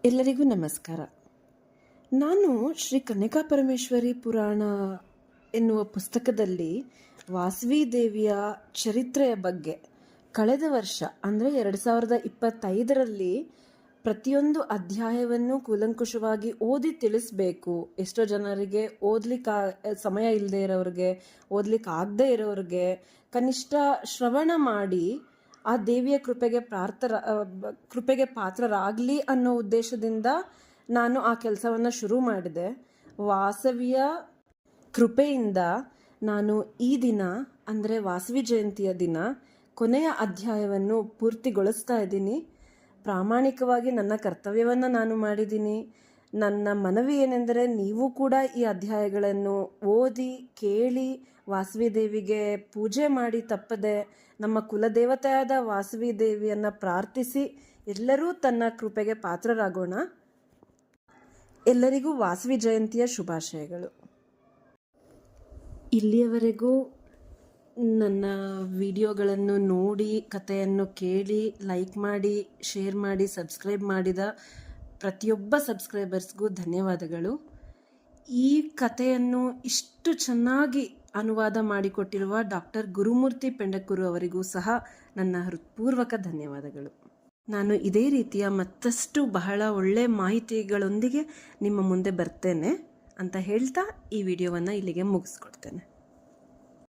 ಎಲ್ಲರಿಗೂ ನಮಸ್ಕಾರ. ನಾನು ಶ್ರೀ ಕನ್ಯಕಾ ಪರಮೇಶ್ವರಿ ಪುರಾಣ ಎನ್ನುವ ಪುಸ್ತಕದಲ್ಲಿ ವಾಸವಿ ದೇವಿಯ ಚರಿತ್ರೆಯ ಬಗ್ಗೆ ಕಳೆದ ವರ್ಷ ಅಂದರೆ 2025ರಲ್ಲಿ ಪ್ರತಿಯೊಂದು ಅಧ್ಯಾಯವನ್ನು ಕೂಲಂಕುಷವಾಗಿ ಓದಿ ತಿಳಿಸ್ಬೇಕು. ಎಷ್ಟೋ ಜನರಿಗೆ ಓದ್ಲಿಕ್ಕೆ ಸಮಯ ಇಲ್ಲದೆ ಇರೋರಿಗೆ, ಓದ್ಲಿಕ್ಕೆ ಆಗದೆ ಇರೋರಿಗೆ ಕನಿಷ್ಠ ಶ್ರವಣ ಮಾಡಿ ಆ ದೇವಿಯ ಕೃಪೆಗೆ ಪಾತ್ರರಾಗಲಿ ಅನ್ನೋ ಉದ್ದೇಶದಿಂದ ನಾನು ಆ ಕೆಲಸವನ್ನು ಶುರು ಮಾಡಿದೆ. ವಾಸವಿಯ ಕೃಪೆಯಿಂದ ನಾನು ಈ ದಿನ ಅಂದರೆ ವಾಸವಿ ಜಯಂತಿಯ ದಿನ ಕೊನೆಯ ಅಧ್ಯಾಯವನ್ನು ಪೂರ್ತಿಗೊಳಿಸ್ತಾ ಇದ್ದೀನಿ. ಪ್ರಾಮಾಣಿಕವಾಗಿ ನನ್ನ ಕರ್ತವ್ಯವನ್ನು ನಾನು ಮಾಡಿದ್ದೀನಿ. ನನ್ನ ಮನವಿ ಏನೆಂದರೆ ನೀವು ಕೂಡ ಈ ಅಧ್ಯಾಯಗಳನ್ನು ಓದಿ ಕೇಳಿ ವಾಸವಿ ದೇವಿಗೆ ಪೂಜೆ ಮಾಡಿ ತಪ್ಪದೆ ನಮ್ಮ ಕುಲದೇವತೆಯಾದ ವಾಸವಿ ದೇವಿಯನ್ನು ಪ್ರಾರ್ಥಿಸಿ ಎಲ್ಲರೂ ತನ್ನ ಕೃಪೆಗೆ ಪಾತ್ರರಾಗೋಣ. ಎಲ್ಲರಿಗೂ ವಾಸವಿ ಜಯಂತಿಯ ಶುಭಾಶಯಗಳು. ಇಲ್ಲಿಯವರೆಗೂ ನನ್ನ ವಿಡಿಯೋಗಳನ್ನು ನೋಡಿ, ಕಥೆಯನ್ನು ಕೇಳಿ, ಲೈಕ್ ಮಾಡಿ, ಶೇರ್ ಮಾಡಿ, ಸಬ್ಸ್ಕ್ರೈಬ್ ಮಾಡಿದ ಪ್ರತಿಯೊಬ್ಬ ಸಬ್ಸ್ಕ್ರೈಬರ್ಸ್ಗೂ ಧನ್ಯವಾದಗಳು. ಈ ಕಥೆಯನ್ನು ಇಷ್ಟು ಚೆನ್ನಾಗಿ ಅನುವಾದ ಮಾಡಿಕೊಟ್ಟಿರುವ ಡಾಕ್ಟರ್ ಗುರುಮೂರ್ತಿ ಪೆಂಡಕೂರು ಅವರಿಗೂ ಸಹ ನನ್ನ ಹೃತ್ಪೂರ್ವಕ ಧನ್ಯವಾದಗಳು. ನಾನು ಇದೇ ರೀತಿಯ ಮತ್ತಷ್ಟು ಬಹಳ ಒಳ್ಳೆಯ ಮಾಹಿತಿಗಳೊಂದಿಗೆ ನಿಮ್ಮ ಮುಂದೆ ಬರ್ತೇನೆ ಅಂತ ಹೇಳ್ತಾ ಈ ವಿಡಿಯೋವನ್ನು ಇಲ್ಲಿಗೆ ಮುಗಿಸ್ಕೊಡ್ತೇನೆ.